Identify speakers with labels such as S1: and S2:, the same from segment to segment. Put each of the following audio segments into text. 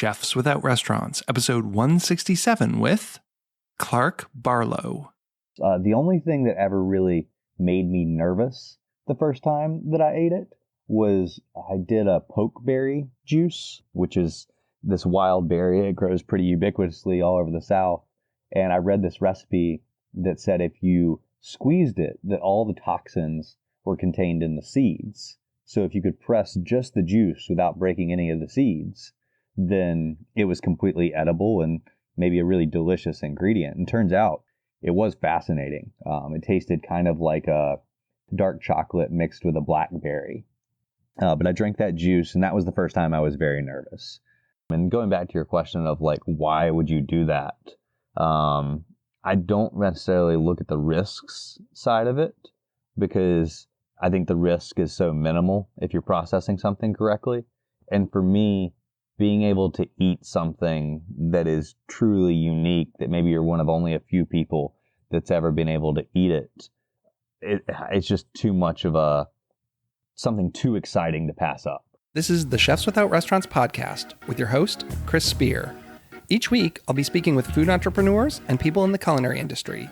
S1: Chefs Without Restaurants, episode 167 with Clark Barlowe.
S2: The only thing that ever really made me nervous the first time that I ate it was I did a pokeberry juice, which is this wild berry. It grows pretty ubiquitously all over the South. And I read this recipe that said if you squeezed it, that all the toxins were contained in the seeds. So if you could press just the juice without breaking any of the seeds, then it was completely edible and maybe a really delicious ingredient. And turns out it was fascinating. It tasted kind of like a dark chocolate mixed with a blackberry. But I drank that juice, and that was the first time I was very nervous. And going back to your question of like, why would you do that? I don't necessarily look at the risks side of it, because I think the risk is so minimal if you're processing something correctly. And for me, being able to eat something that is truly unique, that maybe you're one of only a few people that's ever been able to eat it, it's just too much of something too exciting to pass up.
S1: This is the Chefs Without Restaurants podcast with your host, Chris Spear. Each week, I'll be speaking with food entrepreneurs and people in the culinary industry.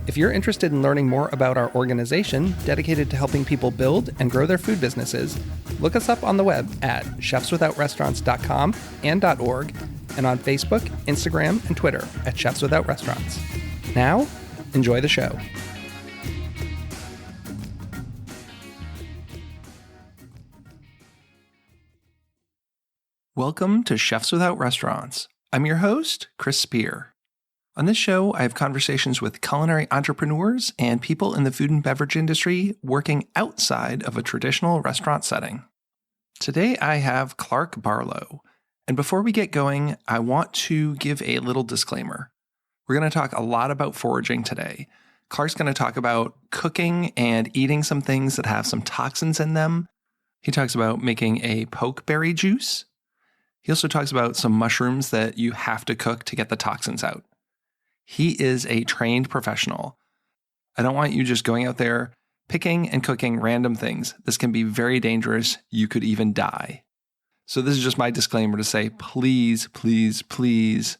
S1: If you're interested in learning more about our organization dedicated to helping people build and grow their food businesses, look us up on the web at chefswithoutrestaurants.com and .org, and on Facebook, Instagram, and Twitter at Chefs Without Restaurants. Now, enjoy the show. Welcome to Chefs Without Restaurants. I'm your host, Chris Spear. On this show, I have conversations with culinary entrepreneurs and people in the food and beverage industry working outside of a traditional restaurant setting. Today, I have Clark Barlowe. And before we get going, I want to give a little disclaimer. We're going to talk a lot about foraging today. Clark's going to talk about cooking and eating some things that have some toxins in them. He talks about making a pokeberry juice. He also talks about some mushrooms that you have to cook to get the toxins out. He is a trained professional. I don't want you just going out there picking and cooking random things. This can be very dangerous. You could even die. So this is just my disclaimer to say, please, please, please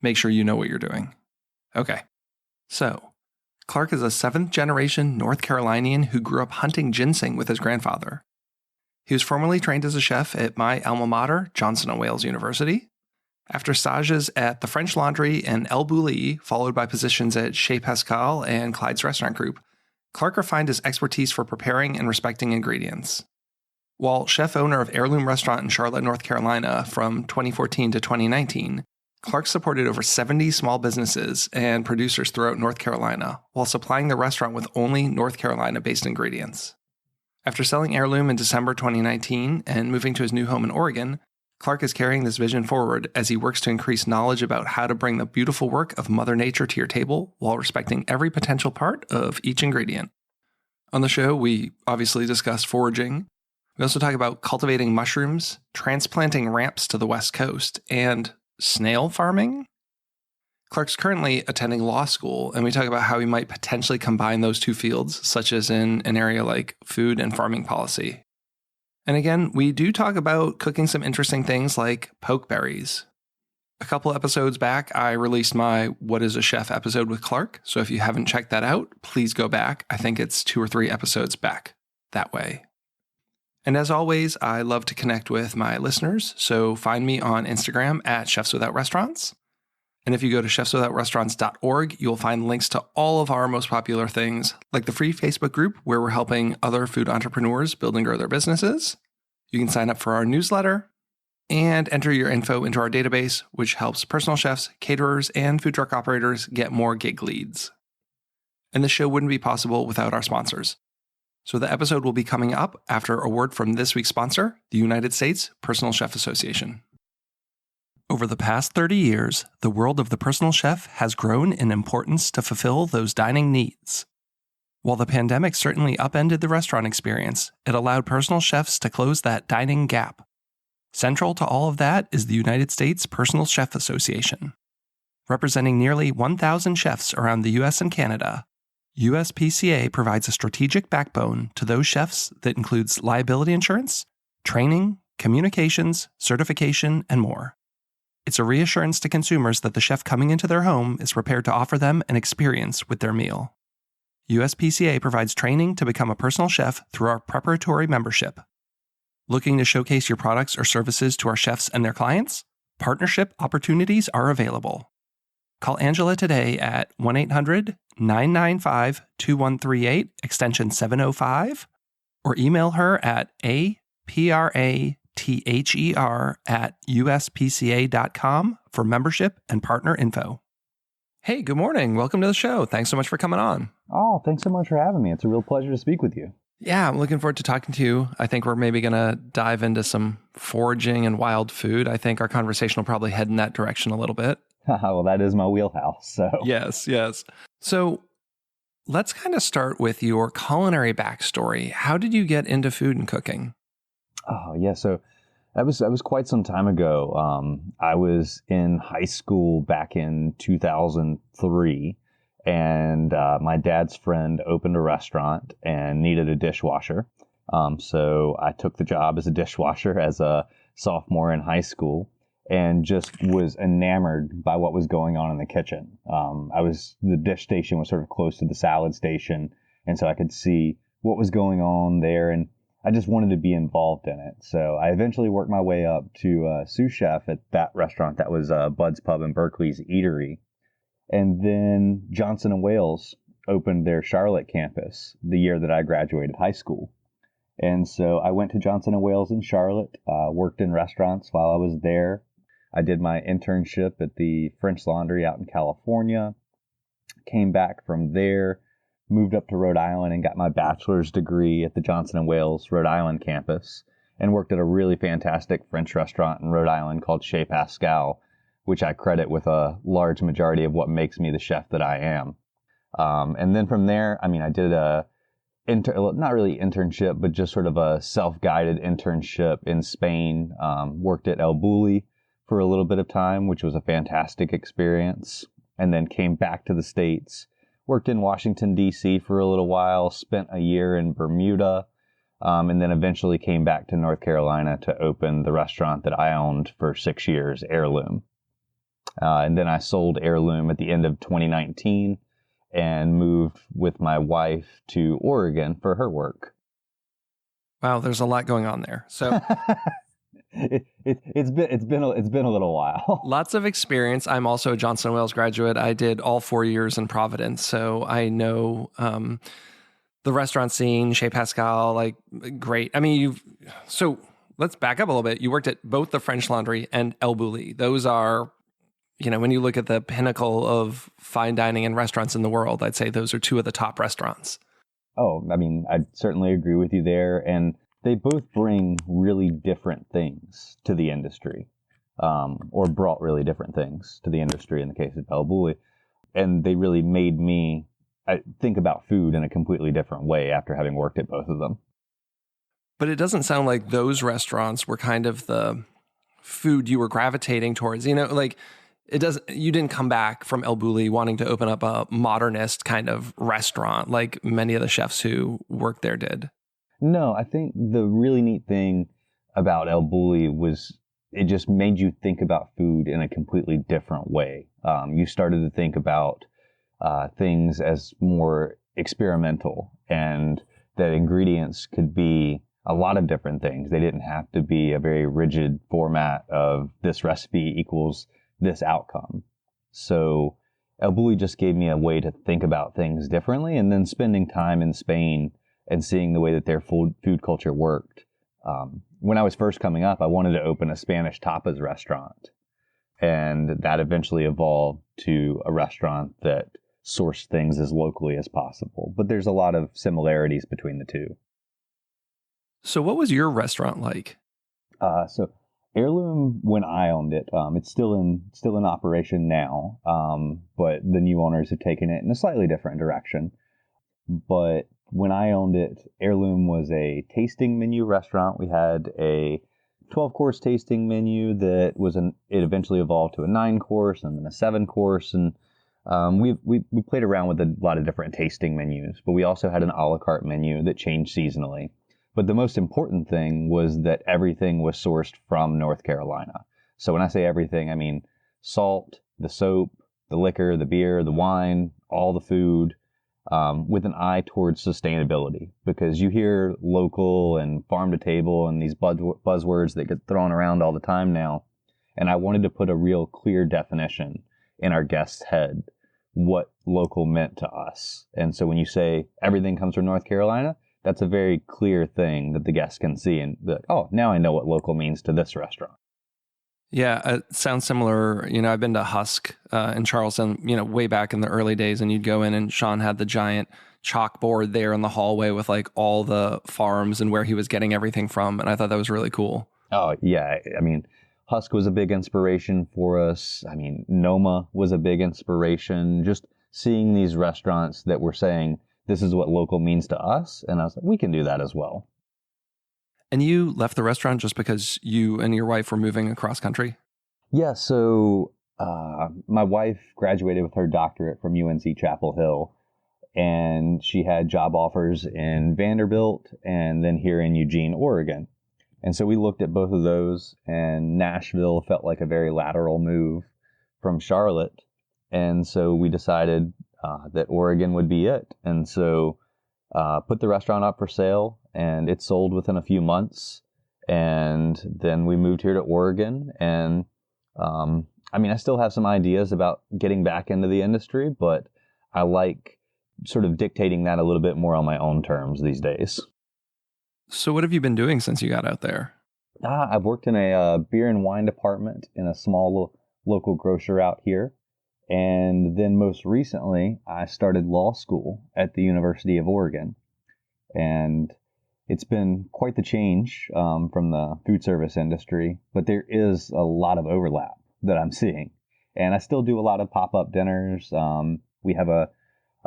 S1: make sure you know what you're doing. Okay. So Clark is a 7th generation North Carolinian who grew up hunting ginseng with his grandfather. He was formerly trained as a chef at my alma mater, Johnson & Wales University. After stages at the French Laundry and Bulli, followed by positions at Chez Pascal and Clyde's restaurant group, Clark refined his expertise for preparing and respecting ingredients. While chef-owner of Heirloom Restaurant in Charlotte, North Carolina from 2014 to 2019, Clark supported over 70 small businesses and producers throughout North Carolina while supplying the restaurant with only North Carolina-based ingredients. After selling Heirloom in December 2019 and moving to his new home in Oregon, Clark is carrying this vision forward as he works to increase knowledge about how to bring the beautiful work of Mother Nature to your table while respecting every potential part of each ingredient. On the show, we obviously discuss foraging. We also talk about cultivating mushrooms, transplanting ramps to the West Coast, and snail farming. Clark's currently attending law school, and we talk about how he might potentially combine those two fields, such as in an area like food and farming policy. And again, we do talk about cooking some interesting things like pokeberries. A couple episodes back, I released my What is a Chef episode with Clark, so if you haven't checked that out, please go back. I think it's 2 or 3 episodes back that way. And as always, I love to connect with my listeners, so find me on Instagram at Chefs Without Restaurants. And if you go to chefswithoutrestaurants.org, you'll find links to all of our most popular things, like the free Facebook group where we're helping other food entrepreneurs build and grow their businesses. You can sign up for our newsletter and enter your info into our database, which helps personal chefs, caterers, and food truck operators get more gig leads. And the show wouldn't be possible without our sponsors. So the episode will be coming up after a word from this week's sponsor, the United States Personal Chef Association. Over the past 30 years, the world of the personal chef has grown in importance to fulfill those dining needs. While the pandemic certainly upended the restaurant experience, it allowed personal chefs to close that dining gap. Central to all of that is the United States Personal Chef Association. Representing nearly 1,000 chefs around the U.S. and Canada, USPCA provides a strategic backbone to those chefs that includes liability insurance, training, communications, certification, and more. It's a reassurance to consumers that the chef coming into their home is prepared to offer them an experience with their meal. USPCA provides training to become a personal chef through our preparatory membership. Looking to showcase your products or services to our chefs and their clients? Partnership opportunities are available. Call Angela today at 1-800-995-2138, extension 705, or email her at aprather@uspca.com for membership and partner info. Hey, good morning. Welcome to the show. Thanks so much for coming on.
S2: Oh, thanks so much for having me. It's a real pleasure to speak with you.
S1: Yeah, I'm looking forward to talking to you. I think we're maybe going to dive into some foraging and wild food. I think our conversation will probably head in that direction a little bit.
S2: Well, that is my wheelhouse. So
S1: Yes. So let's kind of start with your culinary backstory. How did you get into food and cooking?
S2: Oh, yeah. So that was quite some time ago. I was in high school back in 2003, and my dad's friend opened a restaurant and needed a dishwasher. So I took the job as a dishwasher as a sophomore in high school and just was enamored by what was going on in the kitchen. The dish station was sort of close to the salad station, and so I could see what was going on there, and I just wanted to be involved in it. So I eventually worked my way up to sous chef at that restaurant that was Bud's Pub and Berkeley's Eatery. And then Johnson & Wales opened their Charlotte campus the year that I graduated high school. And so I went to Johnson & Wales in Charlotte, worked in restaurants while I was there. I did my internship at the French Laundry out in California, came back from there, moved up to Rhode Island and got my bachelor's degree at the Johnson & Wales Rhode Island campus, and worked at a really fantastic French restaurant in Rhode Island called Chez Pascal, which I credit with a large majority of what makes me the chef that I am. And then from there, I did not really internship, but just sort of a self-guided internship in Spain. Worked at El Bulli for a little bit of time, which was a fantastic experience, and then came back to the States, worked in Washington, D.C. for a little while, spent a year in Bermuda, and then eventually came back to North Carolina to open the restaurant that I owned for 6 years, Heirloom. And then I sold Heirloom at the end of 2019 and moved with my wife to Oregon for her work.
S1: Wow, there's a lot going on there. So
S2: it's been a little while.
S1: Lots of experience. I'm also a Johnson & Wales graduate. I did all 4 years in Providence, so I know the restaurant scene, Chez Pascal, great. So let's back up a little bit. You worked at both the French Laundry and El Bulli. Those are, when you look at the pinnacle of fine dining and restaurants in the world, I'd say those are two of the top restaurants.
S2: Oh, I certainly agree with you there. And they both bring really different things to the industry, or brought really different things to the industry in the case of El Bulli. And they really made me think about food in a completely different way after having worked at both of them.
S1: But it doesn't sound like those restaurants were kind of the food you were gravitating towards. You didn't come back from El Bulli wanting to open up a modernist kind of restaurant like many of the chefs who worked there did.
S2: No, I think the really neat thing about El Bulli was it just made you think about food in a completely different way. You started to think about things as more experimental, and that ingredients could be a lot of different things. They didn't have to be a very rigid format of this recipe equals this outcome. So El Bulli just gave me a way to think about things differently, and then spending time in Spain and seeing the way that their food culture worked. When I was first coming up, I wanted to open a Spanish tapas restaurant, and that eventually evolved to a restaurant that sourced things as locally as possible. But there's a lot of similarities between the two.
S1: So what was your restaurant like?
S2: So Heirloom, when I owned it, it's still in operation now, but the new owners have taken it in a slightly different direction. But when I owned it, Heirloom was a tasting menu restaurant. We had a 12-course tasting menu that it eventually evolved to a 9-course and then a 7-course. And we played around with a lot of different tasting menus, but we also had an a la carte menu that changed seasonally. But the most important thing was that everything was sourced from North Carolina. So when I say everything, I mean salt, the soap, the liquor, the beer, the wine, all the food, with an eye towards sustainability. Because you hear local and farm to table and these buzzwords that get thrown around all the time now. And I wanted to put a real clear definition in our guest's head what local meant to us. And so when you say everything comes from North Carolina, that's a very clear thing that the guest can see and be like, oh, now I know what local means to this restaurant.
S1: Yeah, it sounds similar. I've been to Husk in Charleston, way back in the early days, and you'd go in and Sean had the giant chalkboard there in the hallway with like all the farms and where he was getting everything from. And I thought that was really cool.
S2: Oh, yeah. I mean, Husk was a big inspiration for us. I mean, Noma was a big inspiration. Just seeing these restaurants that were saying, this is what local means to us. And I was like, we can do that as well.
S1: And you left the restaurant just because you and your wife were moving across country?
S2: Yeah, so my wife graduated with her doctorate from UNC Chapel Hill, and she had job offers in Vanderbilt and then here in Eugene, Oregon. And so we looked at both of those, and Nashville felt like a very lateral move from Charlotte. And so we decided that Oregon would be it. And so put the restaurant up for sale, and it sold within a few months. And then we moved here to Oregon. And I still have some ideas about getting back into the industry, but I like sort of dictating that a little bit more on my own terms these days.
S1: So what have you been doing since you got out there?
S2: I've worked in a beer and wine department in a small local grocer out here. And then most recently, I started law school at the University of Oregon. And it's been quite the change from the food service industry, but there is a lot of overlap that I'm seeing. And I still do a lot of pop-up dinners. We have a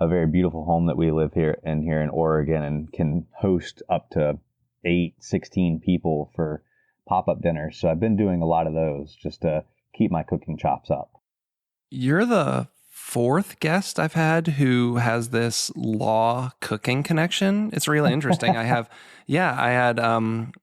S2: very beautiful home that we live here in Oregon and can host up to 16 people for pop-up dinners. So I've been doing a lot of those just to keep my cooking chops up.
S1: You're the fourth guest I've had who has this law cooking connection. It's really interesting. I had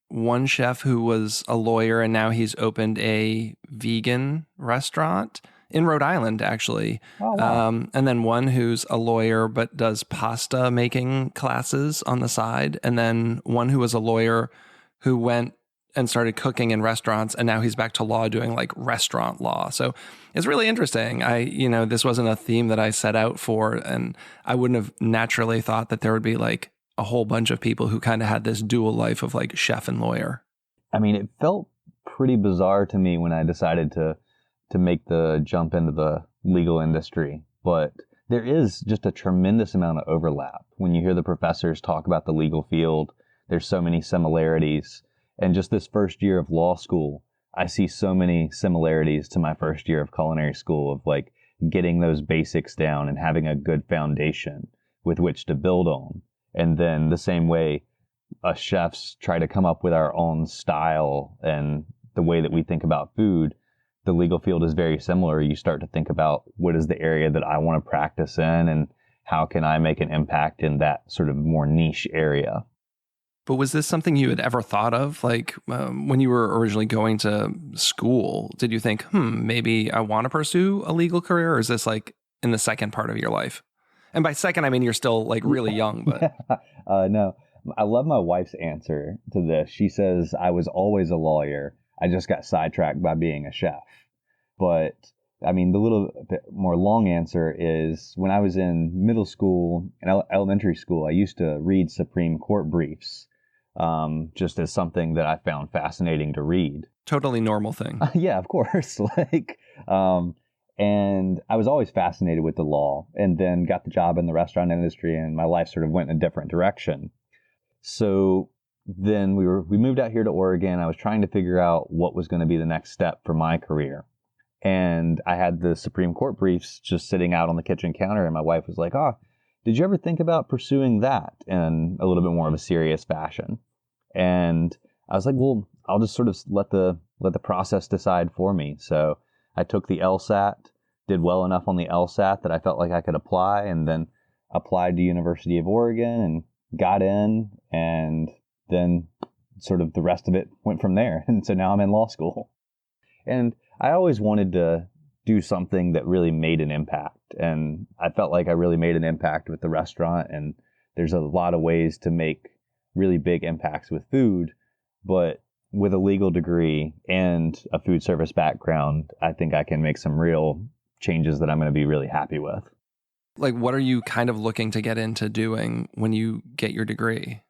S1: one chef who was a lawyer and now he's opened a vegan restaurant in Rhode Island, actually.
S2: Oh, wow.
S1: And then one who's a lawyer but does pasta making classes on the side. And then one who was a lawyer who went and started cooking in restaurants, and now he's back to law doing like restaurant law. So it's really interesting. This wasn't a theme that I set out for, and I wouldn't have naturally thought that there would be like a whole bunch of people who kind of had this dual life of like chef and lawyer. I mean,
S2: it felt pretty bizarre to me when I decided to make the jump into the legal industry, but there is just a tremendous amount of overlap. When you hear the professors talk about the legal field, there's so many similarities. And just this first year of law school, I see so many similarities to my first year of culinary school of like getting those basics down and having a good foundation with which to build on. And then the same way us chefs try to come up with our own style and the way that we think about food, the legal field is very similar. You start to think about what is the area that I want to practice in and how can I make an impact in that sort of more niche area.
S1: But was this something you had ever thought of? Like when you were originally going to school, did you think, maybe I want to pursue a legal career? Or is this like in the second part of your life? And by second, I mean, you're still like really young, but.
S2: No, I love my wife's answer to this. She says, I was always a lawyer. I just got sidetracked by being a chef. But I mean, the little bit more long answer is when I was in middle school and elementary school, I used to read Supreme Court briefs. Just as something that I found fascinating to read.
S1: Totally normal thing.
S2: Yeah, of course. And I was always fascinated with the law, and then got the job in the restaurant industry, and my life sort of went in a different direction. So then we moved out here to Oregon. I was trying to figure out what was going to be the next step for my career. And I had the Supreme Court briefs just sitting out on the kitchen counter, and my wife was like, did you ever think about pursuing that in a little bit more of a serious fashion? And I was like, well, I'll just sort of let the process decide for me. So I took the LSAT, did well enough on the LSAT that I felt like I could apply, and then applied to University of Oregon and got in, and then sort of the rest of it went from there. And so now I'm in law school. And I always wanted to do something that really made an impact. And I felt like I really made an impact with the restaurant. And there's a lot of ways to make really big impacts with food. But with a legal degree and a food service background, I think I can make some real changes that I'm going to be really happy with.
S1: Like, what are you kind of looking to get into doing when you get your degree?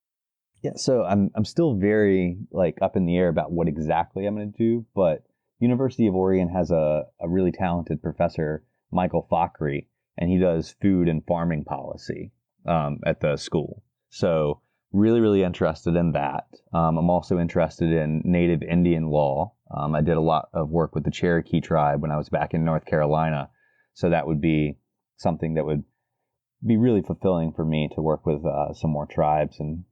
S2: Yeah, so I'm still very like up in the air about what exactly I'm going to do, but University of Oregon has a really talented professor, Michael Fakhri, and he does food and farming policy at the school. So really, really interested in that. I'm also interested in Native Indian law. I did a lot of work with the Cherokee tribe when I was back in North Carolina. So that would be something that would be really fulfilling for me to work with some more tribes and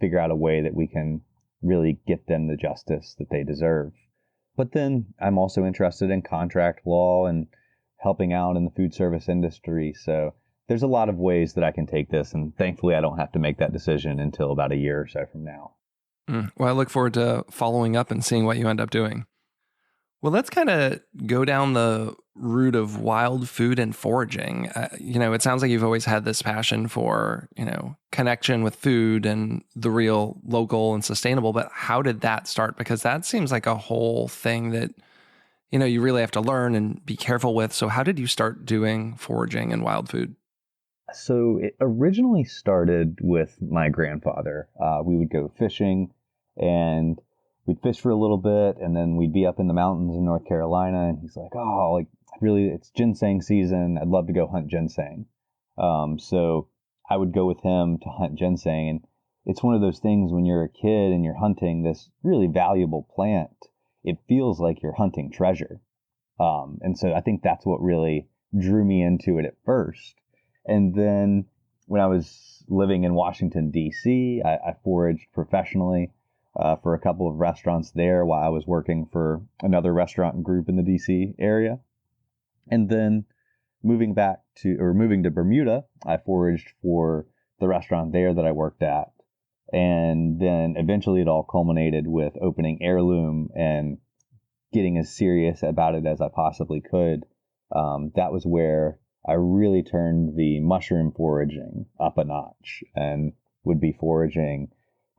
S2: figure out a way that we can really get them the justice that they deserve. But then I'm also interested in contract law and helping out in the food service industry. So there's a lot of ways that I can take this. And thankfully, I don't have to make that decision until about a year or so from now.
S1: Well, I look forward to following up and seeing what you end up doing. Well, let's kind of go down the route of wild food and foraging. It sounds like you've always had this passion for, connection with food and the real local and sustainable. But how did that start? Because that seems like a whole thing that, you really have to learn and be careful with. So how did you start doing foraging and wild food?
S2: So it originally started with my grandfather. We would go fishing and we'd fish for a little bit, and then we'd be up in the mountains in North Carolina, and he's like, oh, like really, it's ginseng season. I'd love to go hunt ginseng. So I would go with him to hunt ginseng. And it's one of those things when you're a kid and you're hunting this really valuable plant, it feels like you're hunting treasure. And so I think that's what really drew me into it at first. And then when I was living in Washington, D.C., I foraged professionally for a couple of restaurants there while I was working for another restaurant group in the DC area. And then moving to Bermuda, I foraged for the restaurant there that I worked at. And then eventually it all culminated with opening Heirloom and getting as serious about it as I possibly could. That was where I really turned the mushroom foraging up a notch and would be foraging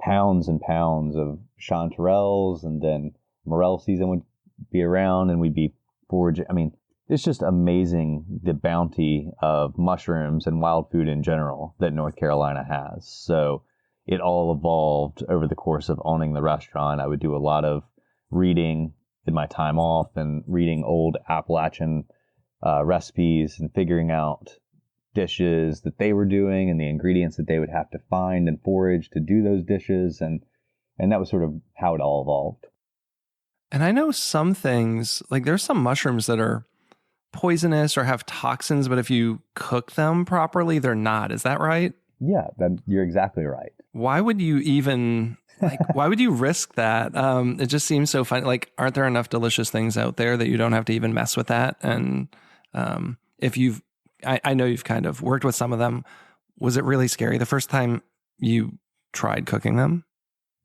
S2: pounds and pounds of chanterelles, and then morel season would be around and we'd be foraging. I mean, it's just amazing the bounty of mushrooms and wild food in general that North Carolina has. So it all evolved over the course of owning the restaurant. I would do a lot of reading in my time off and reading old Appalachian recipes and figuring out dishes that they were doing and the ingredients that they would have to find and forage to do those dishes. And that was sort of how it all evolved.
S1: And I know some things, like there's some mushrooms that are poisonous or have toxins, but if you cook them properly, they're not. Is that right?
S2: Yeah, you're exactly right.
S1: Why would you even, why would you risk that? It just seems so funny. Like, aren't there enough delicious things out there that you don't have to even mess with that? And if I know you've kind of worked with some of them. Was it really scary the first time you tried cooking them?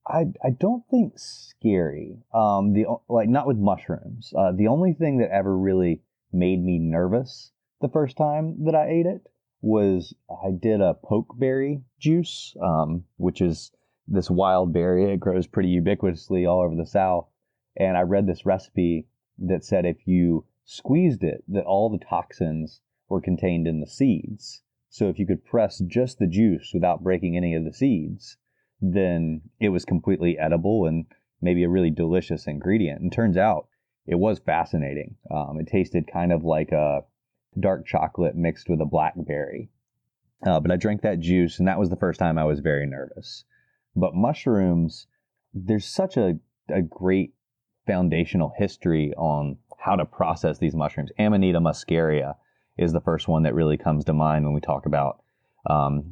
S2: I don't think scary. Not with mushrooms. The only thing that ever really made me nervous the first time that I ate it was I did a pokeberry juice, which is this wild berry. It grows pretty ubiquitously all over the South. And I read this recipe that said if you squeezed it, that all the toxins were contained in the seeds. So if you could press just the juice without breaking any of the seeds, then it was completely edible and maybe a really delicious ingredient. And turns out it was fascinating. It tasted kind of like a dark chocolate mixed with a blackberry. But I drank that juice, and that was the first time I was very nervous. But mushrooms, there's such a great foundational history on how to process these mushrooms. Amanita muscaria is the first one that really comes to mind when we talk about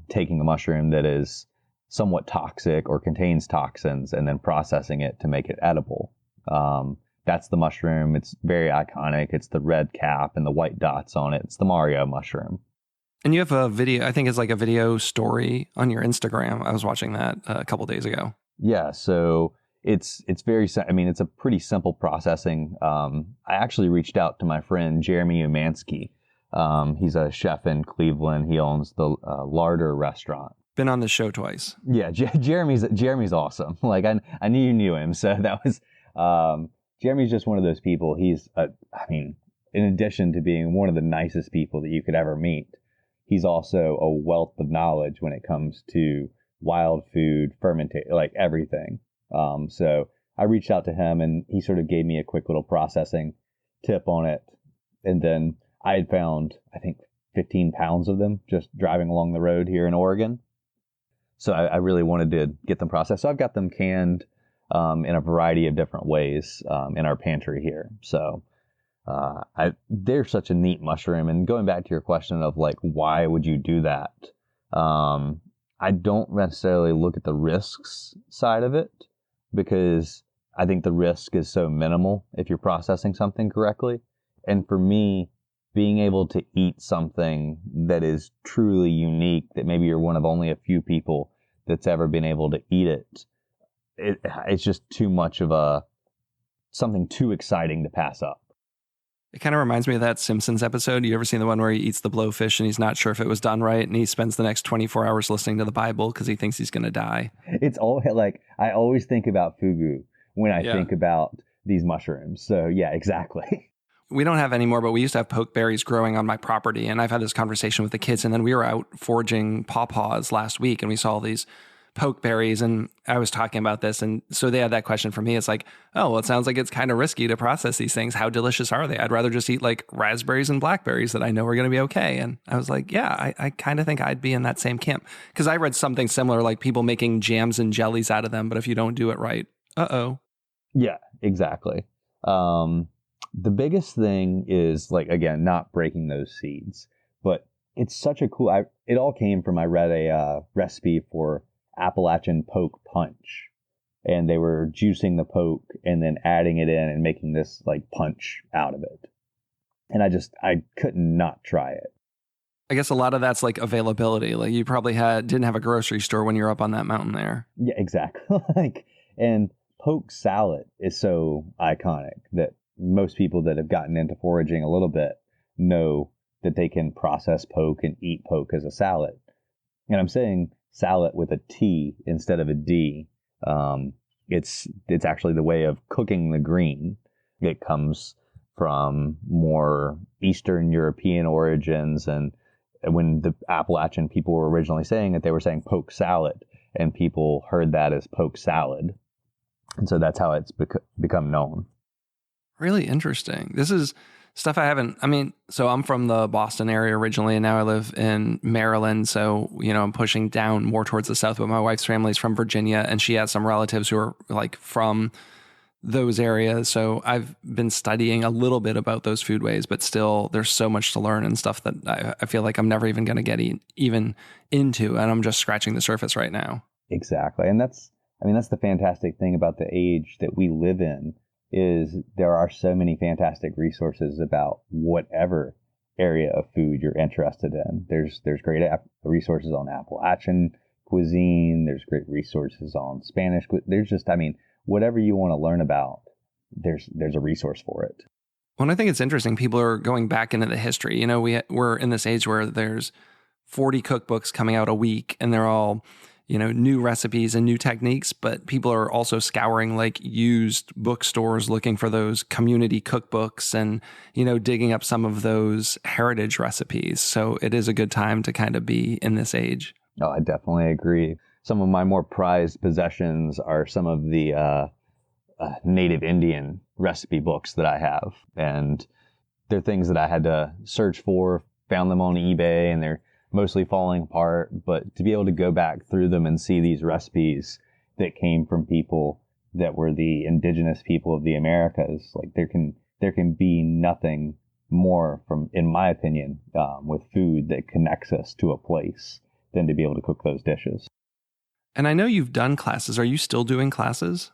S2: taking a mushroom that is somewhat toxic or contains toxins and then processing it to make it edible. That's the mushroom. It's very iconic. It's the red cap and the white dots on it. It's the Mario mushroom.
S1: And you have a video, I think it's like a video story on your Instagram. I was watching that a couple days ago.
S2: Yeah, so it's very, I mean, it's a pretty simple processing. I actually reached out to my friend Jeremy Umansky. He's a chef in Cleveland. He owns the Larder Restaurant.
S1: Been on the show twice.
S2: Yeah, Jeremy's awesome. Like I knew you knew him, so that was Jeremy's just one of those people. I mean, in addition to being one of the nicest people that you could ever meet, he's also a wealth of knowledge when it comes to wild food, fermentation, like everything. So I reached out to him and he sort of gave me a quick little processing tip on it. And then I had found, I think, 15 pounds of them just driving along the road here in Oregon. So I really wanted to get them processed. So I've got them canned in a variety of different ways in our pantry here. So they're such a neat mushroom. And going back to your question of like, why would you do that? I don't necessarily look at the risks side of it, because I think the risk is so minimal if you're processing something correctly. And for me, being able to eat something that is truly unique, that maybe you're one of only a few people that's ever been able to eat it, it's just too much of something too exciting to pass up.
S1: It kind of reminds me of that Simpsons episode. You ever seen the one where he eats the blowfish and he's not sure if it was done right, and he spends the next 24 hours listening to the Bible because he thinks he's going to die?
S2: It's all like, I always think about fugu when I think about these mushrooms. So yeah, exactly.
S1: We don't have any more, but we used to have pokeberries growing on my property, and I've had this conversation with the kids, and then we were out foraging pawpaws last week, and we saw these pokeberries, and I was talking about this, and so they had that question for me. It's like, oh, well, it sounds like it's kind of risky to process these things. How delicious are they? I'd rather just eat like raspberries and blackberries that I know are going to be okay. And I was like, yeah, I kind of think I'd be in that same camp, because I read something similar, like people making jams and jellies out of them, but if you don't do it right, uh-oh.
S2: Yeah, exactly. The biggest thing is, like, again, not breaking those seeds, but it's such a cool, it all came from, I read a recipe for Appalachian poke punch, and they were juicing the poke and then adding it in and making this like punch out of it. And I couldn't not try it.
S1: I guess a lot of that's like availability. Like you probably didn't have a grocery store when you're up on that mountain there.
S2: Yeah, exactly. And poke salad is so iconic that most people that have gotten into foraging a little bit know that they can process poke and eat poke as a salad. And I'm saying salad with a T instead of a D. It's actually the way of cooking the green. It comes from more Eastern European origins, and when the Appalachian people were originally saying it, they were saying poke salad, and people heard that as poke salad, and so that's how it's become known.
S1: Really interesting. This is stuff so I'm from the Boston area originally, and now I live in Maryland. So, I'm pushing down more towards the south, but my wife's family is from Virginia, and she has some relatives who are like from those areas. So I've been studying a little bit about those foodways, but still there's so much to learn and stuff that I feel like I'm never even going to get even into, and I'm just scratching the surface right now.
S2: Exactly. And that's the fantastic thing about the age that we live in, is there are so many fantastic resources about whatever area of food you're interested in. There's great resources on Appalachian cuisine. There's great resources on Spanish. There's just, whatever you want to learn about, there's a resource for it.
S1: Well, I think it's interesting. People are going back into the history. We're in this age where there's 40 cookbooks coming out a week, and they're all new recipes and new techniques, but people are also scouring like used bookstores looking for those community cookbooks and, digging up some of those heritage recipes. So it is a good time to kind of be in this age.
S2: Oh, I definitely agree. Some of my more prized possessions are some of the Native Indian recipe books that I have. And they're things that I had to search for, found them on eBay, and they're mostly falling apart, but to be able to go back through them and see these recipes that came from people that were the indigenous people of the Americas, like there can be nothing more in my opinion, with food that connects us to a place than to be able to cook those dishes.
S1: And I know you've done classes. Are you still doing classes?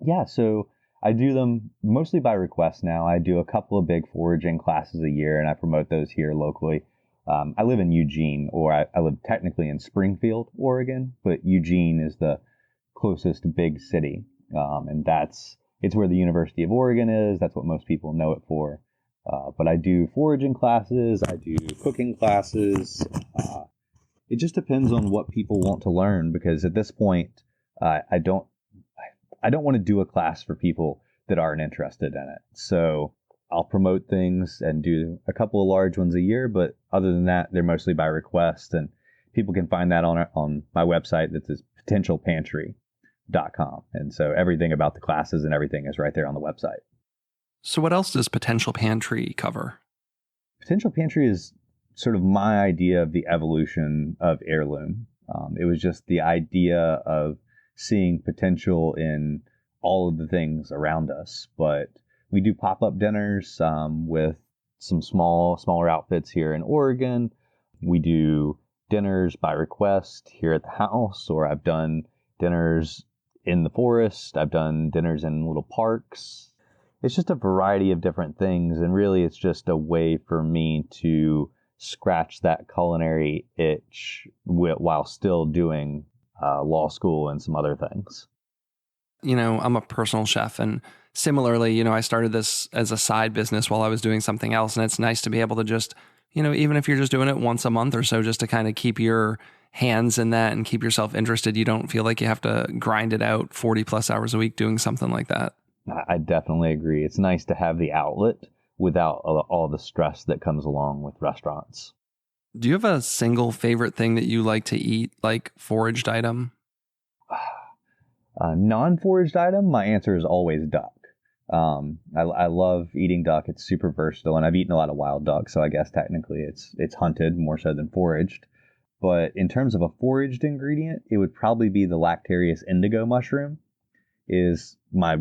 S2: Yeah, so I do them mostly by request now. I do a couple of big foraging classes a year, and I promote those here locally. I live in Eugene, or I live technically in Springfield, Oregon, but Eugene is the closest big city. And it's where the University of Oregon is. That's what most people know it for. But I do foraging classes. I do cooking classes. It just depends on what people want to learn, because at this point, I don't want to do a class for people that aren't interested in it. So I'll promote things and do a couple of large ones a year, but other than that, they're mostly by request, and people can find that on my website. That's potentialpantry.com. And so everything about the classes and everything is right there on the website.
S1: So what else does Potential Pantry cover?
S2: Potential Pantry is sort of my idea of the evolution of Heirloom. It was just the idea of seeing potential in all of the things around us. But we do pop-up dinners with some smaller outfits here in Oregon. We do dinners by request here at the house, or I've done dinners in the forest. I've done dinners in little parks. It's just a variety of different things, and really it's just a way for me to scratch that culinary itch while still doing law school and some other things.
S1: You know, I'm a personal chef, and similarly, you know, I started this as a side business while I was doing something else, and it's nice to be able to just, you know, even if you're just doing it once a month or so, just to kind of keep your hands in that and keep yourself interested. You don't feel like you have to grind it out 40 plus hours a week doing something like that.
S2: I definitely agree. It's nice to have the outlet without all the stress that comes along with restaurants.
S1: Do you have a single favorite thing that you like to eat, like foraged item?
S2: Non-foraged item, my answer is always duck. I love eating duck. It's super versatile, and I've eaten a lot of wild duck, so I guess technically it's hunted more so than foraged. But in terms of a foraged ingredient, it would probably be the Lactarius indigo mushroom. Is my,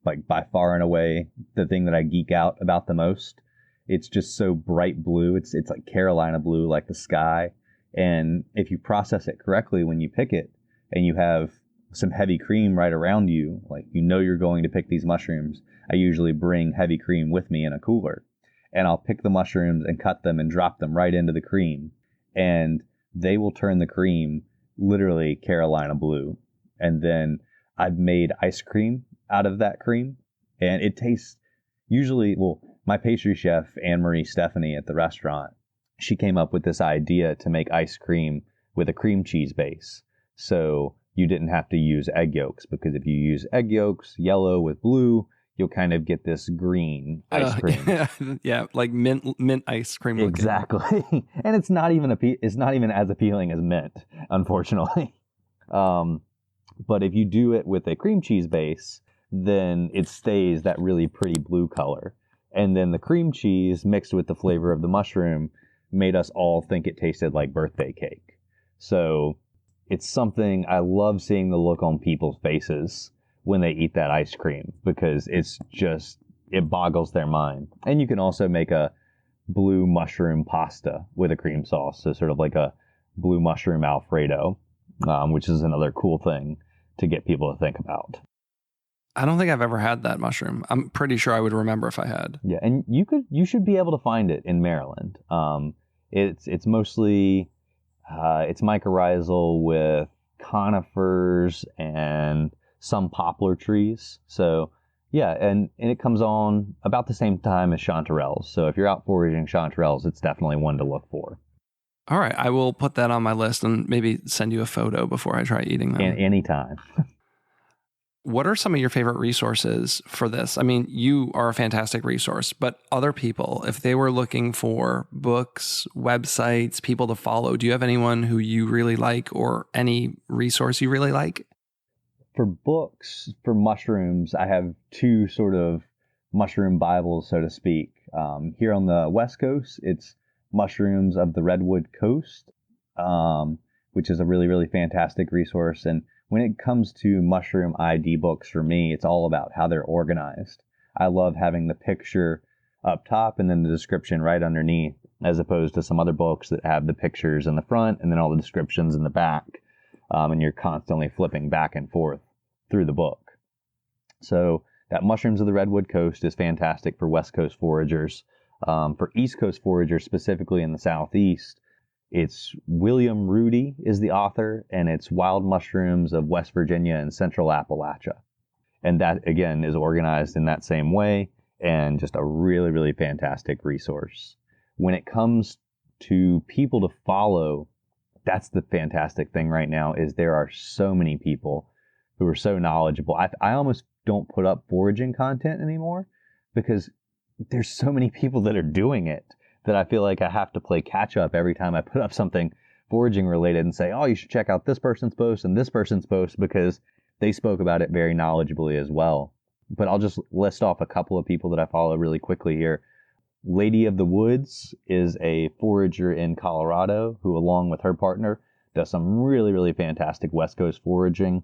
S2: like, by far and away the thing that I geek out about the most. It's just so bright blue. It's like Carolina blue, like the sky. And if you process it correctly when you pick it, and you have some heavy cream right around you, like, you know you're going to pick these mushrooms, I usually bring heavy cream with me in a cooler. And I'll pick the mushrooms and cut them and drop them right into the cream. And they will turn the cream literally Carolina blue. And then I've made ice cream out of that cream. And it tastes usually, well, my pastry chef, Anne-Marie Stephanie at the restaurant, she came up with this idea to make ice cream with a cream cheese base. So you didn't have to use egg yolks, because if you use egg yolks, yellow with blue, you'll kind of get this green ice cream.
S1: Yeah, like mint ice cream looking.
S2: Exactly. And it's not even as appealing as mint, unfortunately. But if you do it with a cream cheese base, then it stays that really pretty blue color. And then the cream cheese mixed with the flavor of the mushroom made us all think it tasted like birthday cake. So it's something, I love seeing the look on people's faces when they eat that ice cream, because it boggles their mind. And you can also make a blue mushroom pasta with a cream sauce. So sort of like a blue mushroom Alfredo, which is another cool thing to get people to think about.
S1: I don't think I've ever had that mushroom. I'm pretty sure I would remember if I had.
S2: Yeah, and you should be able to find it in Maryland. It's mostly it's mycorrhizal with conifers and some poplar trees. So yeah, and it comes on about the same time as chanterelles. So if you're out foraging chanterelles, it's definitely one to look for.
S1: All right, I will put that on my list and maybe send you a photo before I try eating them.
S2: Anytime.
S1: What are some of your favorite resources for this? I mean, you are a fantastic resource, but other people, if they were looking for books, websites, people to follow, do you have anyone who you really like, or any resource you really like?
S2: For books, for mushrooms, I have two sort of mushroom Bibles, so to speak. Here on the West Coast, it's Mushrooms of the Redwood Coast, which is a really, really fantastic resource. And when it comes to mushroom ID books, for me, it's all about how they're organized. I love having the picture up top and then the description right underneath, as opposed to some other books that have the pictures in the front and then all the descriptions in the back. And you're constantly flipping back and forth through the book. So that Mushrooms of the Redwood Coast is fantastic for West Coast foragers. For East Coast foragers, specifically in the Southeast, it's William Rudy is the author, and it's Wild Mushrooms of West Virginia and Central Appalachia. And that, again, is organized in that same way, and just a really, really fantastic resource. When it comes to people to follow, that's the fantastic thing right now, is there are so many people who are so knowledgeable. I almost don't put up foraging content anymore because there's so many people that are doing it that I feel like I have to play catch up every time I put up something foraging related and say, oh, you should check out this person's post and this person's post because they spoke about it very knowledgeably as well. But I'll just list off a couple of people that I follow really quickly here. Lady of the Woods is a forager in Colorado who, along with her partner, does some really, really fantastic West Coast foraging.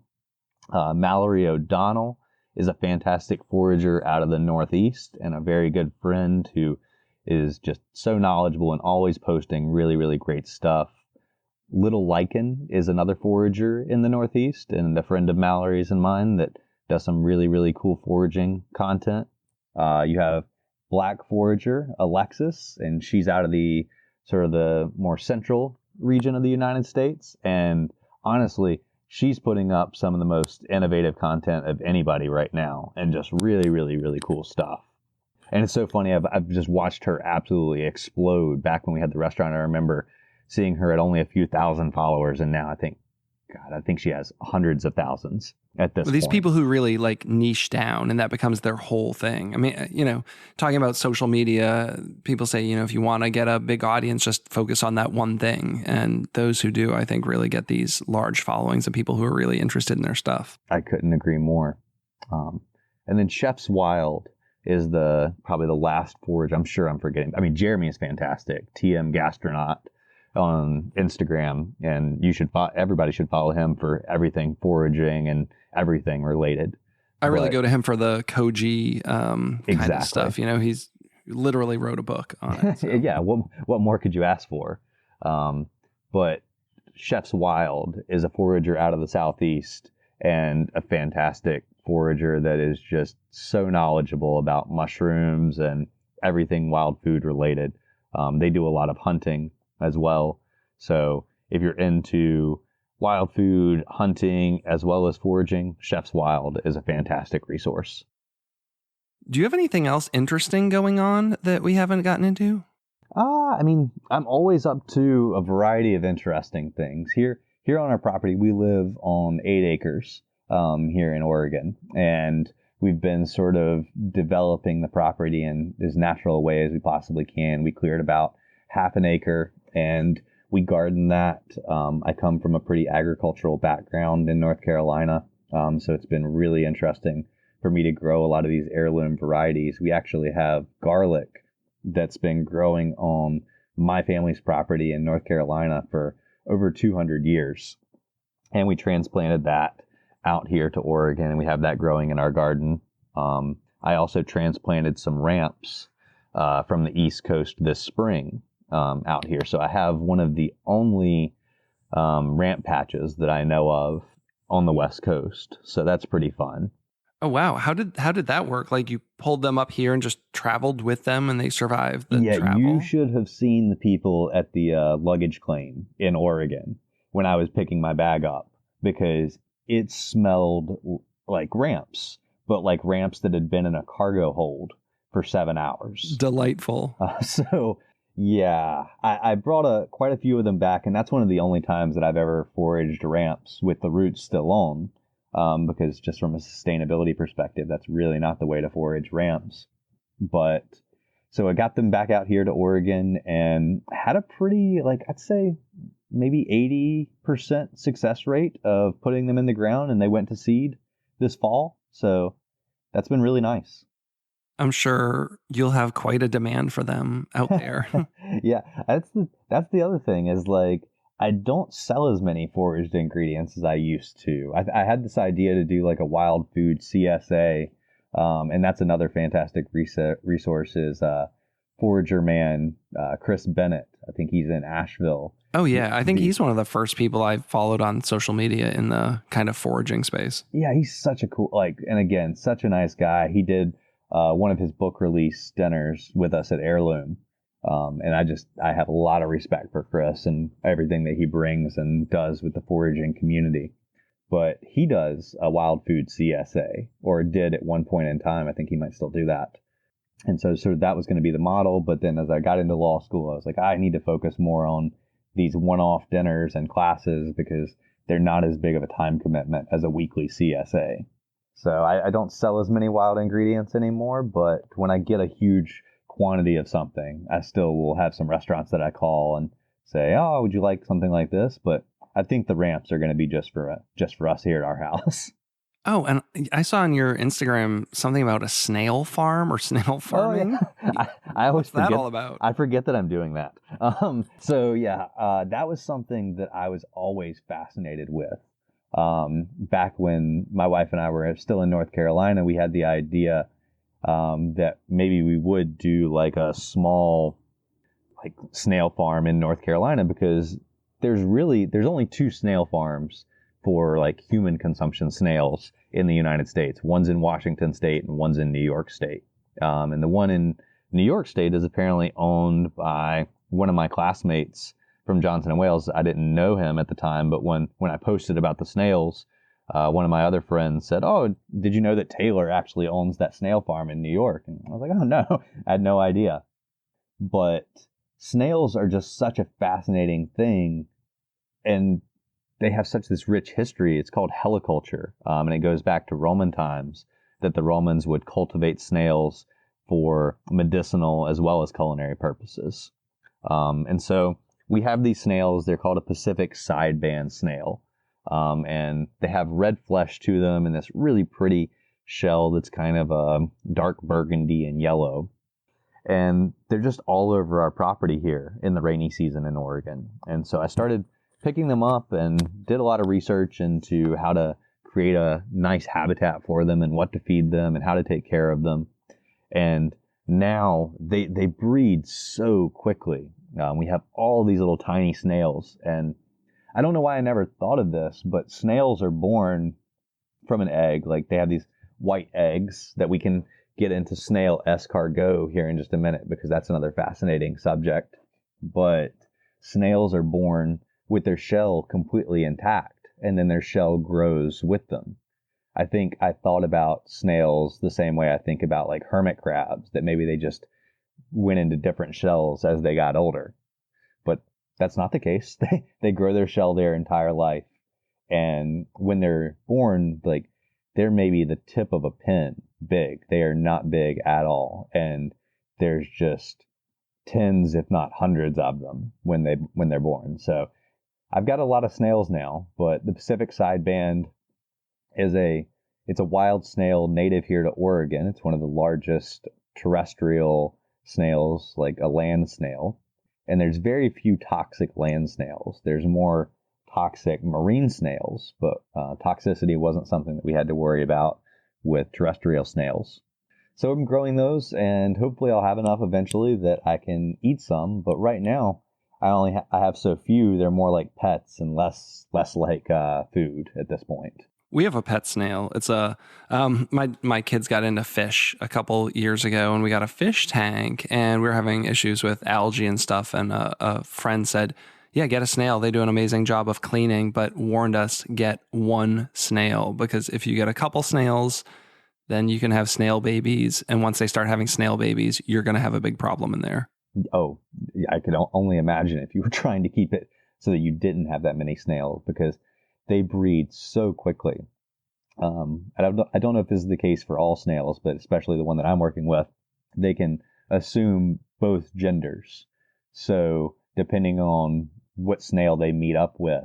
S2: Mallory O'Donnell is a fantastic forager out of the Northeast and a very good friend who is just so knowledgeable and always posting really, really great stuff. Little Lichen is another forager in the Northeast and a friend of Mallory's and mine that does some really, really cool foraging content. You have Black Forager, Alexis, and she's out of the sort of the more central region of the United States. And honestly, she's putting up some of the most innovative content of anybody right now and just really, really, really cool stuff. And it's so funny. I've just watched her absolutely explode. Back when we had the restaurant, I remember seeing her at only a few thousand followers. And now I think she has hundreds of thousands at this point.
S1: These people who really like niche down and that becomes their whole thing. I mean, talking about social media, people say, if you want to get a big audience, just focus on that one thing. And those who do, I think, really get these large followings of people who are really interested in their stuff.
S2: I couldn't agree more. And then Chef's Wild is probably the last forage. I'm sure I'm forgetting. I mean, Jeremy is fantastic. TM Gastronaut on Instagram, and everybody should follow him for everything foraging and everything related.
S1: I really go to him for the Koji kind of stuff. He's literally wrote a book on it. So.
S2: Yeah, what more could you ask for? But Chef's Wild is a forager out of the Southeast and a fantastic forager that is just so knowledgeable about mushrooms and everything wild food related. They do a lot of hunting as well. So if you're into wild food, hunting, as well as foraging, Chef's Wild is a fantastic resource.
S1: Do you have anything else interesting going on that we haven't gotten into?
S2: I mean, I'm always up to a variety of interesting things. Here on our property, we live on 8 acres here in Oregon, and we've been sort of developing the property in as natural a way as we possibly can. We cleared about half an acre and we garden that. I come from a pretty agricultural background in North Carolina, so it's been really interesting for me to grow a lot of these heirloom varieties. We actually have garlic that's been growing on my family's property in North Carolina for over 200 years. And we transplanted that out here to Oregon, and we have that growing in our garden. I also transplanted some ramps from the East Coast this spring out here. So I have one of the only ramp patches that I know of on the West Coast. So that's pretty fun.
S1: Oh, wow. How did that work? Like, you pulled them up here and just traveled with them and they survived the travel?
S2: You should have seen the people at the luggage claim in Oregon when I was picking my bag up, because it smelled like ramps, but like ramps that had been in a cargo hold for 7 hours.
S1: Delightful.
S2: Yeah, I brought quite a few of them back, and that's one of the only times that I've ever foraged ramps with the roots still on. Because just from a sustainability perspective, that's really not the way to forage ramps. But so I got them back out here to Oregon and had a pretty, I'd say maybe 80% success rate of putting them in the ground, and they went to seed this fall. So that's been really nice.
S1: I'm sure you'll have quite a demand for them out there.
S2: Yeah, that's the other thing is I don't sell as many foraged ingredients as I used to. I had this idea to do a wild food CSA, and that's another fantastic resource is Forager Man, Chris Bennett. I think he's in Asheville.
S1: Oh, yeah. I think he's one of the first people I've followed on social media in the kind of foraging space.
S2: Yeah, he's such a cool, and again, such a nice guy. He did one of his book release dinners with us at Heirloom. And I have a lot of respect for Chris and everything that he brings and does with the foraging community. but he does a wild food CSA, or did at one point in time. I think he might still do that. And so sort of that was going to be the model. But then as I got into law school, I was like, I need to focus more on these one-off dinners and classes because they're not as big of a time commitment as a weekly CSA. So I don't sell as many wild ingredients anymore, but when I get a huge quantity of something, I still will have some restaurants that I call and say, oh, would you like something like this? But I think the ramps are going to be just for us here at our house.
S1: Oh, and I saw on your Instagram something about a snail farm or snail farming.
S2: Oh, yeah. I always
S1: What's
S2: forget.
S1: that all about?
S2: I forget that I'm doing that. That was something that I was always fascinated with. Back when my wife and I were still in North Carolina, we had the idea that maybe we would do like a small like snail farm in North Carolina, because there's only 2 snail farms for like human consumption snails in the United States. One's in Washington State and one's in New York State. And the one in New York State is apparently owned by one of my classmates from Johnson & Wales. I didn't know him at the time, but when I posted about the snails, one of my other friends said, oh, did you know that Taylor actually owns that snail farm in New York? And I was like, oh, no, I had no idea. But snails are just such a fascinating thing, and they have such this rich history. It's called heliculture, and it goes back to Roman times, that the Romans would cultivate snails for medicinal as well as culinary purposes. And so we have these snails. They're called a Pacific sideband snail, and they have red flesh to them and this really pretty shell that's kind of dark burgundy and yellow. And they're just all over our property here in the rainy season in Oregon. And so I started picking them up and did a lot of research into how to create a nice habitat for them and what to feed them and how to take care of them. And now they breed so quickly. We have all these little tiny snails, and I don't know why I never thought of this, but snails are born from an egg. Like, they have these white eggs that we can get into snail escargot here in just a minute, because that's another fascinating subject. But snails are born with their shell completely intact, and then their shell grows with them. I think I thought about snails the same way I think about like hermit crabs, that maybe they just went into different shells as they got older. But that's not the case. They grow their shell their entire life. And when they're born, like, they're maybe the tip of a pin big. They are not big at all. And there's just tens, if not hundreds of them when they're born. So I've got a lot of snails now, but the Pacific sideband it's a wild snail native here to Oregon. It's one of the largest terrestrial snails, like a land snail. And there's very few toxic land snails. There's more toxic marine snails, but toxicity wasn't something that we had to worry about with terrestrial snails. So I'm growing those, and hopefully I'll have enough eventually that I can eat some. But right now, I have so few, they're more like pets and less like food at this point.
S1: We have a pet snail. It's my kids got into fish a couple years ago, and we got a fish tank, and we were having issues with algae and stuff. And a friend said, yeah, get a snail. They do an amazing job of cleaning, but warned us, get one snail, because if you get a couple snails, then you can have snail babies. And once they start having snail babies, you're going to have a big problem in there.
S2: Oh, I could only imagine if you were trying to keep it so that you didn't have that many snails, because they breed so quickly. I don't know if this is the case for all snails, but especially the one that I'm working with, they can assume both genders. So depending on what snail they meet up with,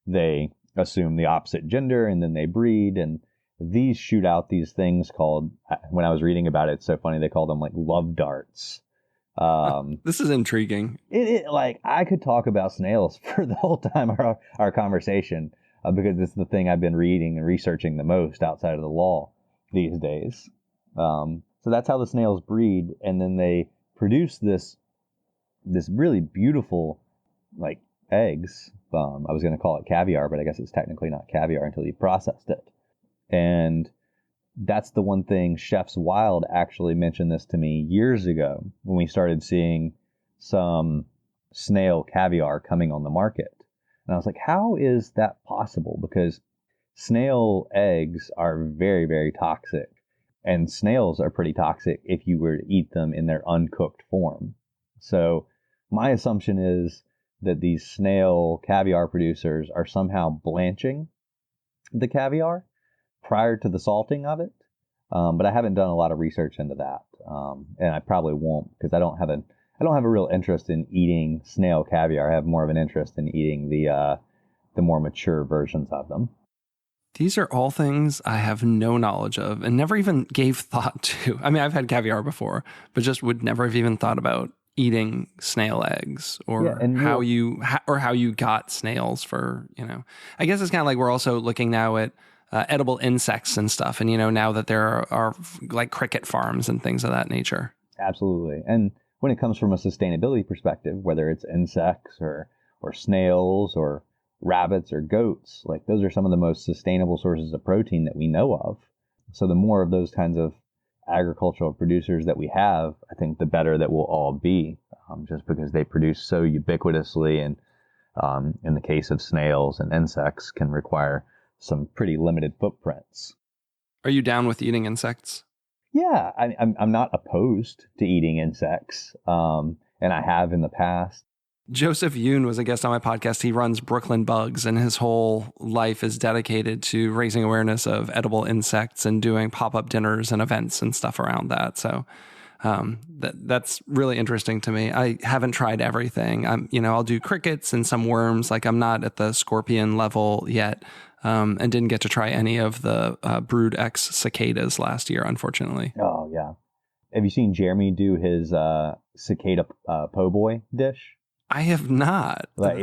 S2: they assume the opposite gender, and then they breed. And these shoot out these things called, when I was reading about it, it's so funny, they call them like love darts.
S1: This is intriguing.
S2: Like, I could talk about snails for the whole time of our conversation, because it's the thing I've been reading and researching the most outside of the law these days. So that's how the snails breed, and then they produce this really beautiful, like, eggs. I was going to call it caviar, but I guess it's technically not caviar until you processed it. And that's the one thing Chef's Wild actually mentioned this to me years ago when we started seeing some snail caviar coming on the market. And I was like, how is that possible? Because snail eggs are very, very toxic. And snails are pretty toxic if you were to eat them in their uncooked form. So my assumption is that these snail caviar producers are somehow blanching the caviar prior to the salting of it. But I haven't done a lot of research into that. And I probably won't, because I don't have a real interest in eating snail caviar. I have more of an interest in eating the more mature versions of them.
S1: These are all things I have no knowledge of and never even gave thought to. I mean, I've had caviar before, but just would never have even thought about eating snail eggs or how you got snails for, I guess it's kind of like we're also looking now at edible insects and stuff. And, now that there are like cricket farms and things of that nature.
S2: Absolutely. And when it comes from a sustainability perspective, whether it's insects or snails or rabbits or goats, like those are some of the most sustainable sources of protein that we know of. So the more of those kinds of agricultural producers that we have, I think the better that we'll all be, just because they produce so ubiquitously, and in the case of snails and insects can require some pretty limited footprints.
S1: Are you down with eating insects?
S2: Yeah, I'm not opposed to eating insects, and I have in the past.
S1: Joseph Yoon was a guest on my podcast. He runs Brooklyn Bugs, and his whole life is dedicated to raising awareness of edible insects and doing pop-up dinners and events and stuff around that. So that's really interesting to me. I haven't tried everything. I'll do crickets and some worms. Like I'm not at the scorpion level yet, and didn't get to try any of the Brood X cicadas last year, unfortunately.
S2: Oh yeah. Have you seen Jeremy do his cicada po' boy dish?
S1: I have not.
S2: Like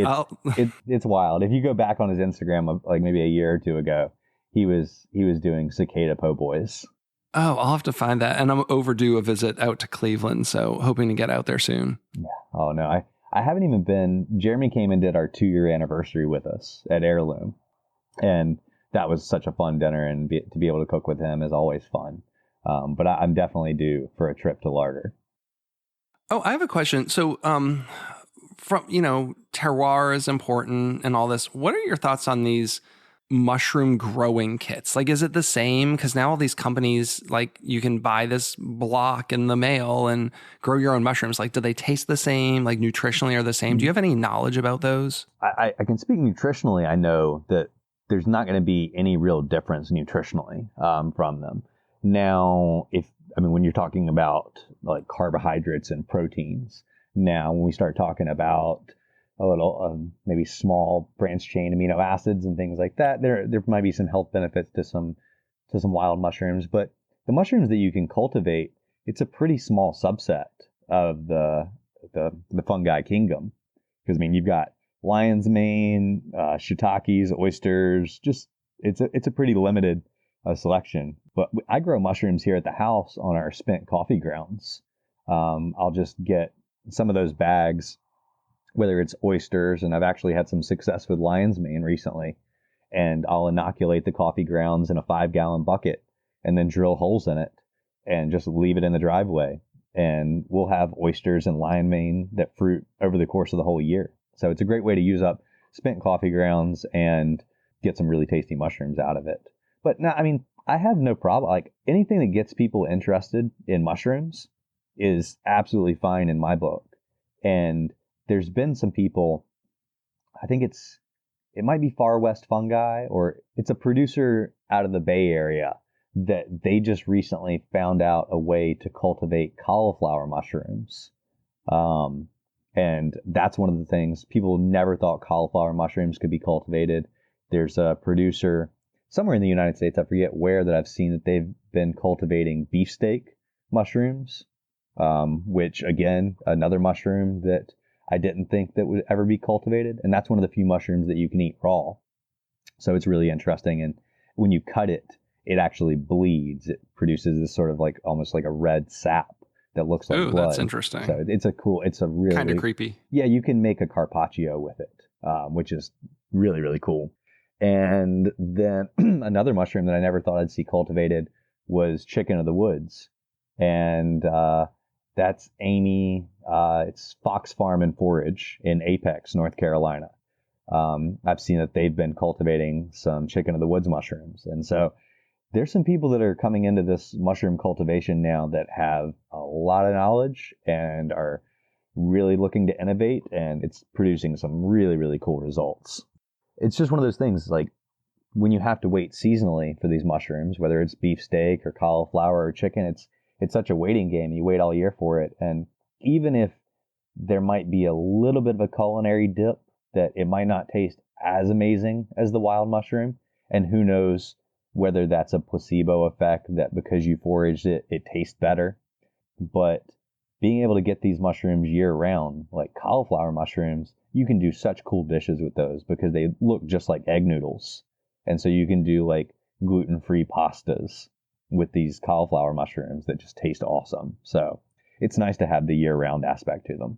S2: it's wild. If you go back on his Instagram, like maybe a year or two ago, he was doing cicada po' boys.
S1: Oh, I'll have to find that. And I'm overdue a visit out to Cleveland, so hoping to get out there soon.
S2: Yeah. Oh no, I haven't even been. Jeremy came and did our 2-year anniversary with us at Heirloom, and that was such a fun dinner. And to be able to cook with him is always fun. But I'm definitely due for a trip to Larder.
S1: Oh, I have a question. So, from, terroir is important and all this. What are your thoughts on these mushroom growing kits? Like, is it the same? Because now all these companies, like, you can buy this block in the mail and grow your own mushrooms. Like, do they taste the same? Like, nutritionally are the same? Do you have any knowledge about those?
S2: I can speak nutritionally. I know that there's not going to be any real difference nutritionally from them. Now, when you're talking about like carbohydrates and proteins, now when we start talking about a little maybe small branch chain amino acids and things like that, there might be some health benefits to some wild mushrooms. But the mushrooms that you can cultivate, it's a pretty small subset of the fungi kingdom. Because you've got lion's mane, shiitakes, oysters. Just it's a pretty limited selection. But I grow mushrooms here at the house on our spent coffee grounds. I'll just get some of those bags, whether it's oysters, and I've actually had some success with lion's mane recently, and I'll inoculate the coffee grounds in a 5-gallon bucket and then drill holes in it and just leave it in the driveway. And we'll have oysters and lion mane that fruit over the course of the whole year. So it's a great way to use up spent coffee grounds and get some really tasty mushrooms out of it. But now, I have no problem. Like anything that gets people interested in mushrooms is absolutely fine in my book. And there's been some people, I think it might be Far West Fungi, or it's a producer out of the Bay Area that they just recently found out a way to cultivate cauliflower mushrooms. And that's one of the things people never thought cauliflower mushrooms could be cultivated. There's a producer somewhere in the United States, I forget where, that I've seen that they've been cultivating beefsteak mushrooms, which again, another mushroom that I didn't think that would ever be cultivated. And that's one of the few mushrooms that you can eat raw. So it's really interesting. And when you cut it, it actually bleeds. It produces this sort of like almost like a red sap that looks like blood.
S1: That's interesting.
S2: So it's a really
S1: kind of creepy.
S2: Yeah, you can make a carpaccio with it, which is really, really cool. And then another mushroom that I never thought I'd see cultivated was chicken of the woods. And that's Amy. It's Fox Farm and Forage in Apex, North Carolina. I've seen that they've been cultivating some chicken of the woods mushrooms. And so there's some people that are coming into this mushroom cultivation now that have a lot of knowledge and are really looking to innovate, and it's producing some really, really cool results. It's just one of those things, like when you have to wait seasonally for these mushrooms, whether it's beefsteak or cauliflower or chicken, it's such a waiting game. You wait all year for it. And even if there might be a little bit of a culinary dip, that it might not taste as amazing as the wild mushroom, and who knows whether that's a placebo effect, that because you foraged it, it tastes better. But being able to get these mushrooms year round, like cauliflower mushrooms, you can do such cool dishes with those because they look just like egg noodles. And so you can do like gluten-free pastas with these cauliflower mushrooms that just taste awesome. So it's nice to have the year-round aspect to them.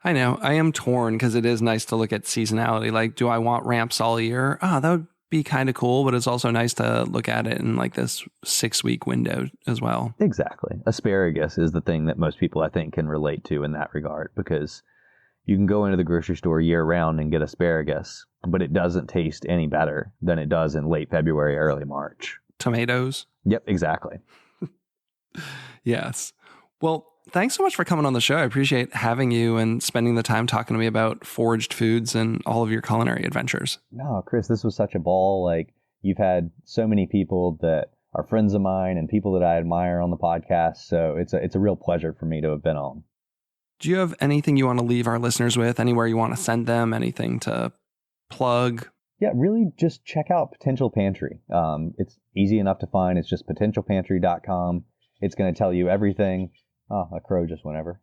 S1: I know. I am torn because it is nice to look at seasonality. Like, do I want ramps all year? That would be kind of cool, but it's also nice to look at it in like this 6-week window as well.
S2: Exactly. Asparagus is the thing that most people, I think, can relate to in that regard, because you can go into the grocery store year round and get asparagus, but it doesn't taste any better than it does in late February, early March.
S1: Tomatoes.
S2: Yep, exactly.
S1: Yes. Well, thanks so much for coming on the show. I appreciate having you and spending the time talking to me about foraged foods and all of your culinary adventures.
S2: No, Chris, this was such a ball. Like, you've had so many people that are friends of mine and people that I admire on the podcast. So it's a real pleasure for me to have been on.
S1: Do you have anything you want to leave our listeners with? Anywhere you want to send them? Anything to plug?
S2: Yeah, really just check out Potential Pantry. It's easy enough to find. It's just potentialpantry.com. It's going to tell you everything. Oh, a crow just went over.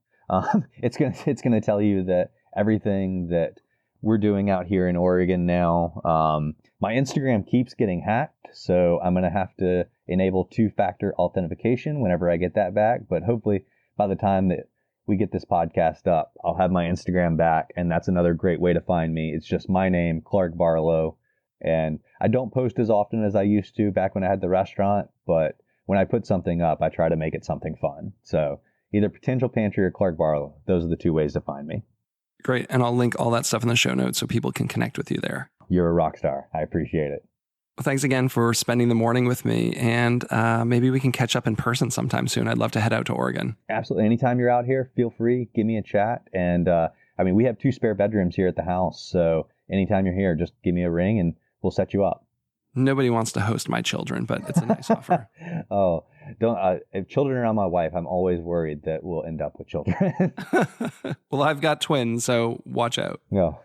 S2: It's gonna tell you that everything that we're doing out here in Oregon now. My Instagram keeps getting hacked, so I'm gonna have to enable 2-factor authentication whenever I get that back. But hopefully, by the time that we get this podcast up, I'll have my Instagram back, and that's another great way to find me. It's just my name, Clark Barlowe, and I don't post as often as I used to back when I had the restaurant, but when I put something up, I try to make it something fun. So either Potential Pantry or Clark Barlowe. Those are the 2 ways to find me.
S1: Great. And I'll link all that stuff in the show notes so people can connect with you there.
S2: You're a rock star. I appreciate it.
S1: Well, thanks again for spending the morning with me. And maybe we can catch up in person sometime soon. I'd love to head out to Oregon.
S2: Absolutely. Anytime you're out here, feel free. Give me a chat. And we have 2 spare bedrooms here at the house. So anytime you're here, just give me a ring and we'll set you up.
S1: Nobody wants to host my children, but it's a nice offer.
S2: Oh, don't. If children are on my wife, I'm always worried that we'll end up with children.
S1: Well, I've got twins, so watch out.
S2: No.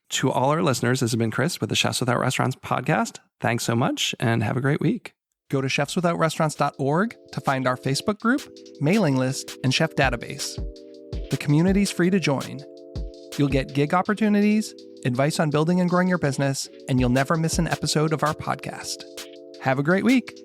S1: To all our listeners, this has been Chris with the Chefs Without Restaurants podcast. Thanks so much and have a great week. Go to chefswithoutrestaurants.org to find our Facebook group, mailing list, and chef database. The community's free to join. You'll get gig opportunities, advice on building and growing your business, and you'll never miss an episode of our podcast. Have a great week.